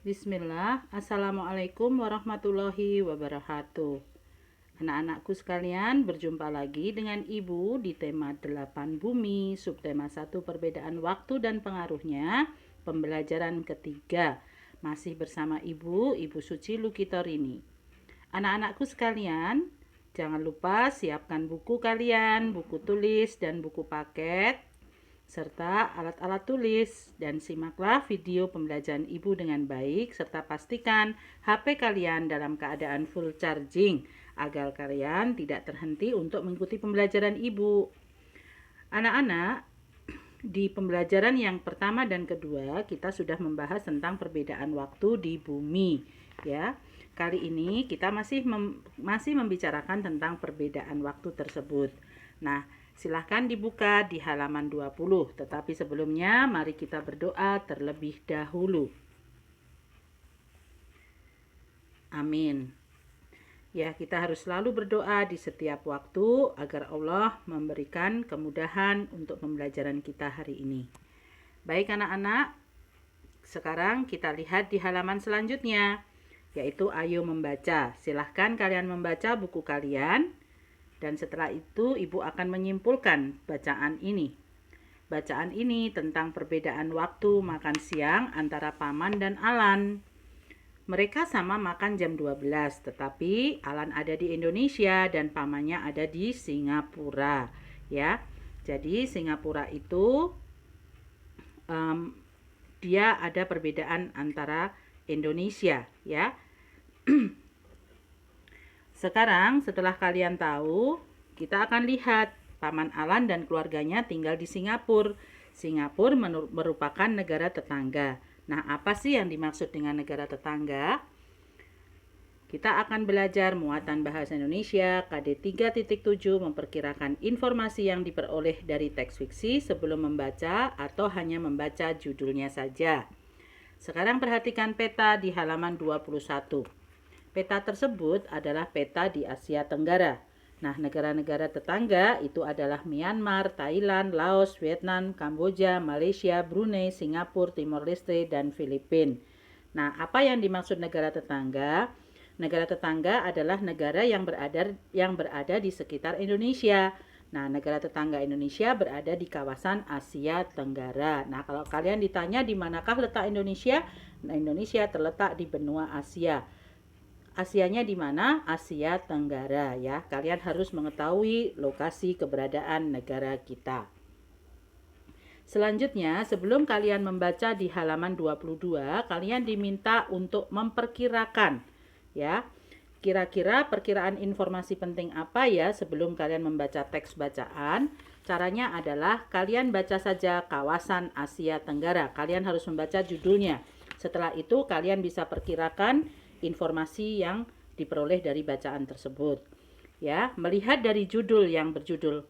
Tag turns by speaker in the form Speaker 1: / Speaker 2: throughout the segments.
Speaker 1: Bismillah, Assalamualaikum warahmatullahi wabarakatuh. Anak-anakku sekalian, berjumpa lagi dengan Ibu di tema 8 bumi, subtema 1 perbedaan waktu dan pengaruhnya, pembelajaran ketiga. Masih bersama Ibu Suci Lukitorini. Anak-anakku sekalian, jangan lupa siapkan buku kalian, buku tulis dan buku paket serta alat-alat tulis, dan simaklah video pembelajaran Ibu dengan baik serta pastikan HP kalian dalam keadaan full charging agar kalian tidak terhenti untuk mengikuti pembelajaran Ibu. Anak-anak, di pembelajaran yang pertama dan kedua kita sudah membahas tentang perbedaan waktu di bumi, ya. Kali ini kita masih membicarakan tentang perbedaan waktu tersebut. Nah, silahkan dibuka di halaman 20. Tetapi sebelumnya mari kita berdoa terlebih dahulu. Amin. Ya, kita harus selalu berdoa di setiap waktu agar Allah memberikan kemudahan untuk pembelajaran kita hari ini. Baik anak-anak, sekarang kita lihat di halaman selanjutnya, yaitu ayo membaca. Silahkan kalian membaca buku kalian, dan setelah itu Ibu akan menyimpulkan bacaan ini. Bacaan ini tentang perbedaan waktu makan siang antara Paman dan Alan. Mereka sama makan jam 12, tetapi Alan ada di Indonesia dan pamannya ada di Singapura, ya. Jadi Singapura itu dia ada perbedaan antara Indonesia, ya. Sekarang setelah kalian tahu, kita akan lihat Paman Alan dan keluarganya tinggal di Singapura. Singapura merupakan negara tetangga. Nah, apa sih yang dimaksud dengan negara tetangga? Kita akan belajar muatan bahasa Indonesia KD 3.7 memperkirakan informasi yang diperoleh dari teks fiksi sebelum membaca atau hanya membaca judulnya saja. Sekarang perhatikan peta di halaman 21. Peta tersebut adalah peta di Asia Tenggara. Nah, negara-negara tetangga itu adalah Myanmar, Thailand, Laos, Vietnam, Kamboja, Malaysia, Brunei, Singapura, Timor Leste, dan Filipina. Nah, apa yang dimaksud negara tetangga? Negara tetangga adalah negara yang berada di sekitar Indonesia. Nah, negara tetangga Indonesia berada di kawasan Asia Tenggara. Nah, kalau kalian ditanya di manakah letak Indonesia? Nah, Indonesia terletak di benua Asia. Asianya di mana? Asia Tenggara, ya. Kalian harus mengetahui lokasi keberadaan negara kita. Selanjutnya, sebelum kalian membaca di halaman 22, kalian diminta untuk memperkirakan, ya. Kira-kira perkiraan informasi penting apa ya sebelum kalian membaca teks bacaan? Caranya adalah kalian baca saja kawasan Asia Tenggara. Kalian harus membaca judulnya. Setelah itu kalian bisa perkirakan informasi yang diperoleh dari bacaan tersebut. Ya, melihat dari judul yang berjudul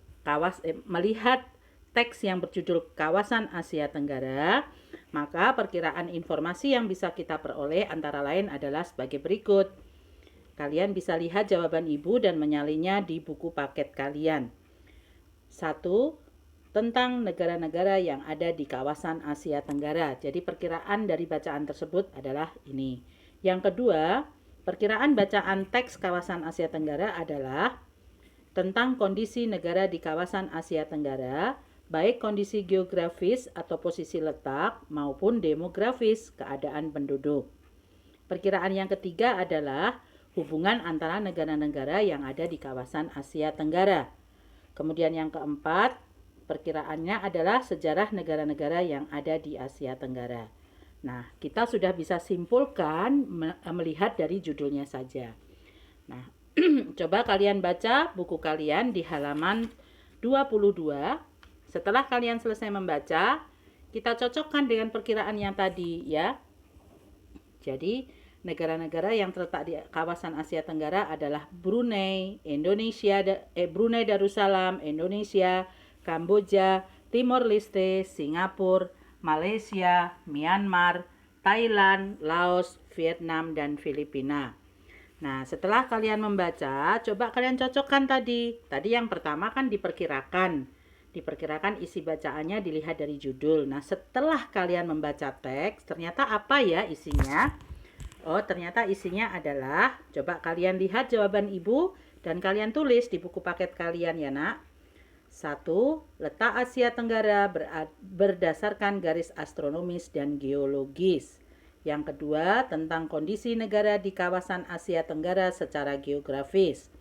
Speaker 1: melihat teks yang berjudul kawasan Asia Tenggara, maka perkiraan informasi yang bisa kita peroleh antara lain adalah sebagai berikut. Kalian bisa lihat jawaban Ibu dan menyalinnya di buku paket kalian. 1. Tentang negara-negara yang ada di kawasan Asia Tenggara. Jadi perkiraan dari bacaan tersebut adalah ini. Yang kedua, perkiraan bacaan teks kawasan Asia Tenggara adalah tentang kondisi negara di kawasan Asia Tenggara, baik kondisi geografis atau posisi letak maupun demografis, keadaan penduduk. Perkiraan yang ketiga adalah hubungan antara negara-negara yang ada di kawasan Asia Tenggara. Kemudian yang keempat, perkiraannya adalah sejarah negara-negara yang ada di Asia Tenggara. Nah, kita sudah bisa simpulkan melihat dari judulnya saja. Nah, coba kalian baca buku kalian di halaman 22. Setelah kalian selesai membaca, kita cocokkan dengan perkiraan yang tadi, ya. Jadi, negara-negara yang terletak di kawasan Asia Tenggara adalah Brunei, Brunei Darussalam, Indonesia, Kamboja, Timor Leste, Singapura, Malaysia, Myanmar, Thailand, Laos, Vietnam, dan Filipina. Nah, setelah kalian membaca, coba kalian cocokkan tadi. Tadi yang pertama kan diperkirakan. Diperkirakan isi bacaannya dilihat dari judul. Nah, setelah kalian membaca teks, ternyata apa ya isinya? Oh, ternyata isinya adalah, coba kalian lihat jawaban Ibu dan kalian tulis di buku paket kalian ya, Nak. 1. Letak Asia Tenggara berdasarkan garis astronomis dan geologis. Yang kedua, tentang kondisi negara di kawasan Asia Tenggara secara geografis.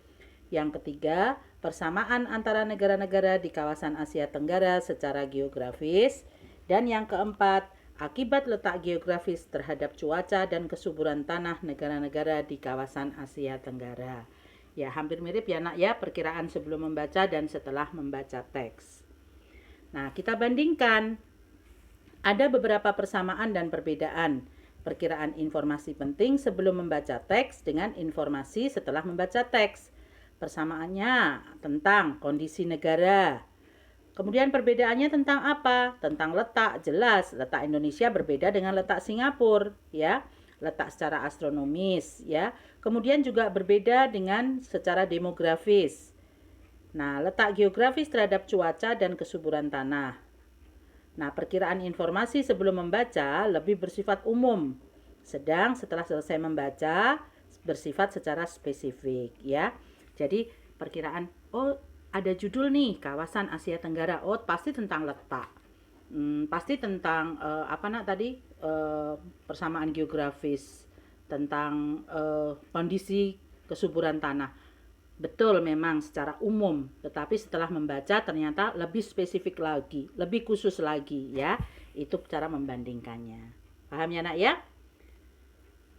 Speaker 1: Yang ketiga, persamaan antara negara-negara di kawasan Asia Tenggara secara geografis. Dan yang keempat, akibat letak geografis terhadap cuaca dan kesuburan tanah negara-negara di kawasan Asia Tenggara. Ya, hampir mirip ya Nak ya, perkiraan sebelum membaca dan setelah membaca teks. Nah, kita bandingkan. Ada beberapa persamaan dan perbedaan perkiraan informasi penting sebelum membaca teks dengan informasi setelah membaca teks. Persamaannya tentang kondisi negara. Kemudian perbedaannya tentang apa? Tentang letak. Jelas, letak Indonesia berbeda dengan letak Singapura, ya. Letak secara astronomis, ya. Kemudian juga berbeda dengan secara demografis. Nah, letak geografis terhadap cuaca dan kesuburan tanah. Nah, perkiraan informasi sebelum membaca lebih bersifat umum. Sedang setelah selesai membaca bersifat secara spesifik, ya. Jadi perkiraan, oh ada judul nih, kawasan Asia Tenggara. Oh, pasti tentang letak. Pasti tentang persamaan geografis, tentang kondisi kesuburan tanah. Betul memang secara umum, tetapi setelah membaca ternyata lebih spesifik lagi, lebih khusus lagi ya. Itu cara membandingkannya. Paham ya Nak ya?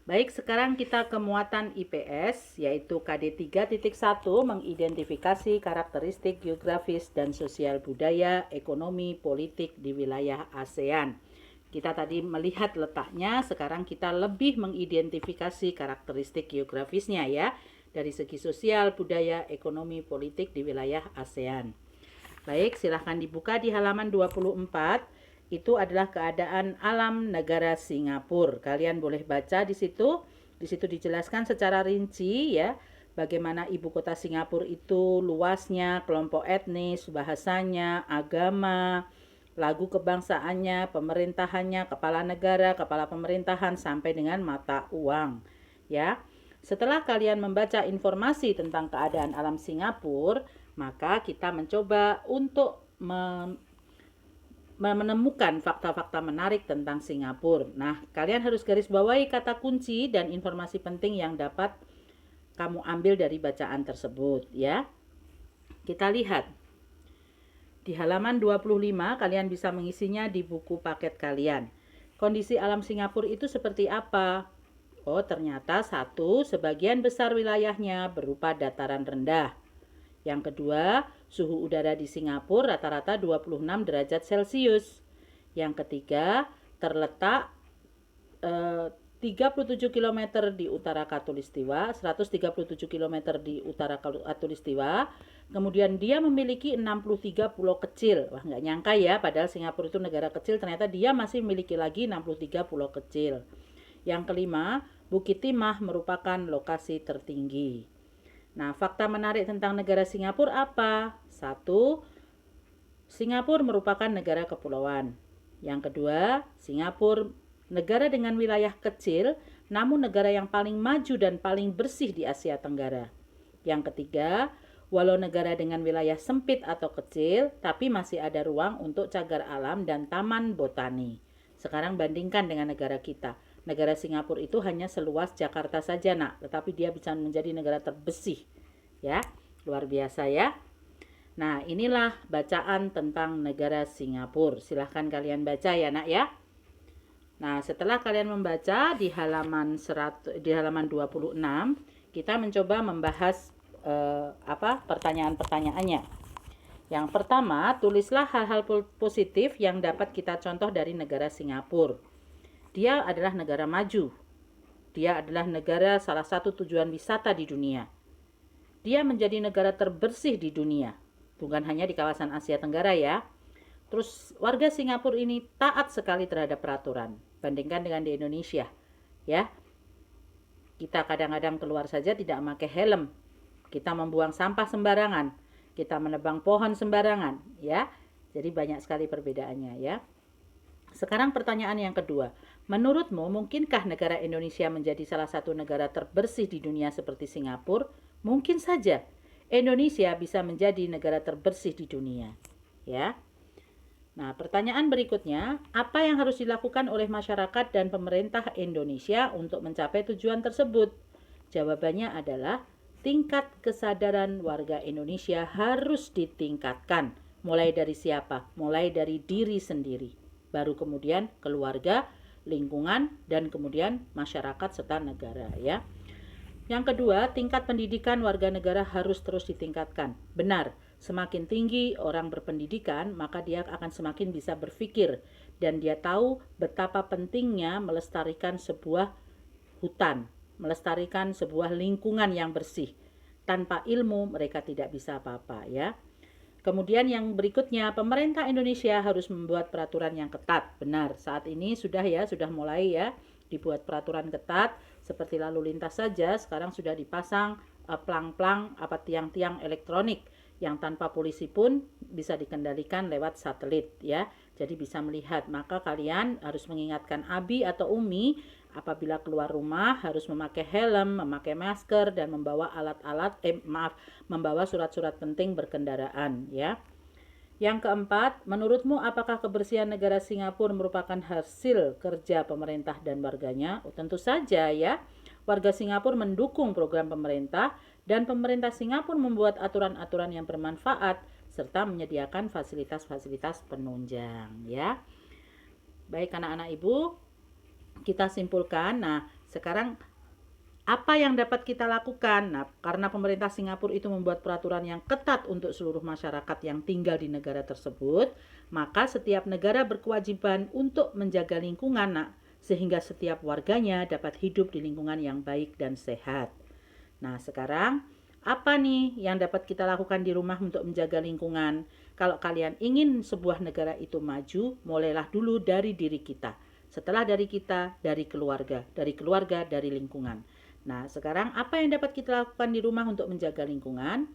Speaker 1: Baik, sekarang kita ke muatan IPS, yaitu KD 3.1 mengidentifikasi karakteristik geografis dan sosial budaya, ekonomi, politik di wilayah ASEAN. Kita tadi melihat letaknya, sekarang kita lebih mengidentifikasi karakteristik geografisnya ya, dari segi sosial, budaya, ekonomi, politik di wilayah ASEAN. Baik, silahkan dibuka di halaman 24. Itu adalah keadaan alam negara Singapura. Kalian boleh baca di situ. Di situ dijelaskan secara rinci ya, bagaimana ibu kota Singapura itu luasnya, kelompok etnis, bahasanya, agama, lagu kebangsaannya, pemerintahannya, kepala negara, kepala pemerintahan sampai dengan mata uang. Ya. Setelah kalian membaca informasi tentang keadaan alam Singapura, maka kita mencoba untuk menemukan fakta-fakta menarik tentang Singapura. Nah, kalian harus garis bawahi kata kunci dan informasi penting yang dapat kamu ambil dari bacaan tersebut ya. Kita lihat. Di halaman 25 kalian bisa mengisinya di buku paket kalian. Kondisi alam Singapura itu seperti apa? Oh, ternyata satu, sebagian besar wilayahnya berupa dataran rendah. Yang kedua, suhu udara di Singapura rata-rata 26 derajat Celcius. Yang ketiga, terletak 37 km di utara Khatulistiwa, 137 km di utara Khatulistiwa. Kemudian dia memiliki 63 pulau kecil. Wah, nggak nyangka ya, padahal Singapura itu negara kecil, ternyata dia masih memiliki lagi 63 pulau kecil. Yang kelima, Bukit Timah merupakan lokasi tertinggi. Nah, fakta menarik tentang negara Singapura apa? 1. Singapura merupakan negara kepulauan. Yang kedua, Singapura negara dengan wilayah kecil, namun negara yang paling maju dan paling bersih di Asia Tenggara. Yang ketiga, walau negara dengan wilayah sempit atau kecil, tapi masih ada ruang untuk cagar alam dan taman botani. Sekarang bandingkan dengan negara kita. Negara Singapura itu hanya seluas Jakarta saja, Nak, tetapi dia bisa menjadi negara terbersih. Ya, luar biasa ya. Nah, inilah bacaan tentang negara Singapura. Silahkan kalian baca ya, Nak ya. Nah, setelah kalian membaca di halaman 26, kita mencoba membahas pertanyaan-pertanyaannya. Yang pertama, tulislah hal-hal positif yang dapat kita contoh dari negara Singapura. Dia adalah negara maju. Dia adalah negara salah satu tujuan wisata di dunia. Dia menjadi negara terbersih di dunia. Bukan hanya di kawasan Asia Tenggara ya. Terus warga Singapura ini taat sekali terhadap peraturan. Bandingkan dengan di Indonesia. Ya. Kita kadang-kadang keluar saja tidak memakai helm. Kita membuang sampah sembarangan. Kita menebang pohon sembarangan. Ya. Jadi banyak sekali perbedaannya ya. Sekarang pertanyaan yang kedua. Menurutmu, mungkinkah negara Indonesia menjadi salah satu negara terbersih di dunia seperti Singapura? Mungkin saja. Indonesia bisa menjadi negara terbersih di dunia. Ya. Nah, pertanyaan berikutnya, apa yang harus dilakukan oleh masyarakat dan pemerintah Indonesia untuk mencapai tujuan tersebut? Jawabannya adalah tingkat kesadaran warga Indonesia harus ditingkatkan. Mulai dari siapa? Mulai dari diri sendiri. Baru kemudian keluarga, lingkungan, dan kemudian masyarakat serta negara ya. Yang kedua, tingkat pendidikan warga negara harus terus ditingkatkan. Benar, semakin tinggi orang berpendidikan, maka dia akan semakin bisa berpikir dan dia tahu betapa pentingnya melestarikan sebuah hutan, melestarikan sebuah lingkungan yang bersih. Tanpa ilmu mereka tidak bisa apa-apa ya. Kemudian yang berikutnya, pemerintah Indonesia harus membuat peraturan yang ketat. Benar, saat ini sudah mulai ya dibuat peraturan ketat seperti lalu lintas saja sekarang sudah dipasang plang-plang tiang-tiang elektronik yang tanpa polisi pun bisa dikendalikan lewat satelit ya. Jadi bisa melihat, maka kalian harus mengingatkan Abi atau Umi apabila keluar rumah harus memakai helm, memakai masker dan membawa membawa surat-surat penting berkendaraan ya. Yang keempat, menurutmu apakah kebersihan negara Singapura merupakan hasil kerja pemerintah dan warganya? Tentu saja ya. Warga Singapura mendukung program pemerintah dan pemerintah Singapura membuat aturan-aturan yang bermanfaat serta menyediakan fasilitas-fasilitas penunjang ya. Baik anak-anak Ibu, kita simpulkan. Nah, sekarang apa yang dapat kita lakukan? Nah, karena pemerintah Singapura itu membuat peraturan yang ketat untuk seluruh masyarakat yang tinggal di negara tersebut, maka setiap negara berkewajiban untuk menjaga lingkungan, sehingga setiap warganya dapat hidup di lingkungan yang baik dan sehat. Nah, sekarang apa nih yang dapat kita lakukan di rumah untuk menjaga lingkungan? Kalau kalian ingin sebuah negara itu maju, mulailah dulu dari diri kita. Setelah dari kita, dari keluarga, dari lingkungan. Nah, sekarang apa yang dapat kita lakukan di rumah untuk menjaga lingkungan?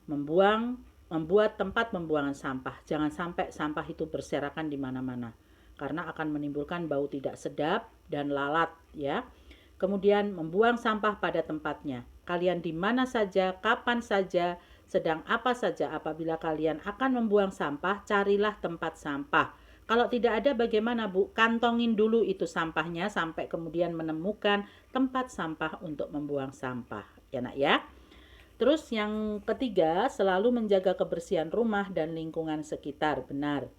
Speaker 1: Membuat tempat pembuangan sampah. Jangan sampai sampah itu berserakan di mana-mana, karena akan menimbulkan bau tidak sedap dan lalat ya. Kemudian membuang sampah pada tempatnya. Kalian di mana saja, kapan saja, sedang apa saja, apabila kalian akan membuang sampah, carilah tempat sampah. Kalau tidak ada bagaimana Bu? Kantongin dulu itu sampahnya sampai kemudian menemukan tempat sampah untuk membuang sampah. Ya nak ya. Terus yang ketiga, selalu menjaga kebersihan rumah dan lingkungan sekitar. Benar.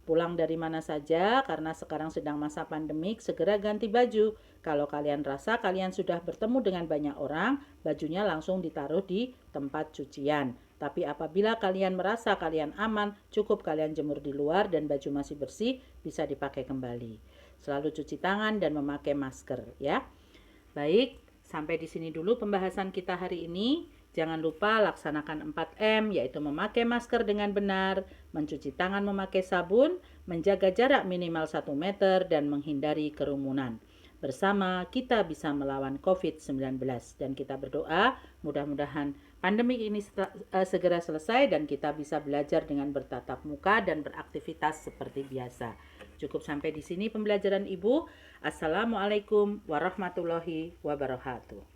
Speaker 1: Pulang dari mana saja, karena sekarang sedang masa pandemik, segera ganti baju. Kalau kalian rasa kalian sudah bertemu dengan banyak orang, bajunya langsung ditaruh di tempat cucian. Tapi apabila kalian merasa kalian aman, cukup kalian jemur di luar dan baju masih bersih, bisa dipakai kembali. Selalu cuci tangan dan memakai masker ya. Baik, sampai di sini dulu pembahasan kita hari ini. Jangan lupa laksanakan 4M, yaitu memakai masker dengan benar, mencuci tangan memakai sabun, menjaga jarak minimal 1 meter, dan menghindari kerumunan. Bersama kita bisa melawan COVID-19 dan kita berdoa mudah-mudahan pandemi ini segera selesai dan kita bisa belajar dengan bertatap muka dan beraktivitas seperti biasa. Cukup sampai di sini pembelajaran Ibu. Assalamualaikum warahmatullahi wabarakatuh.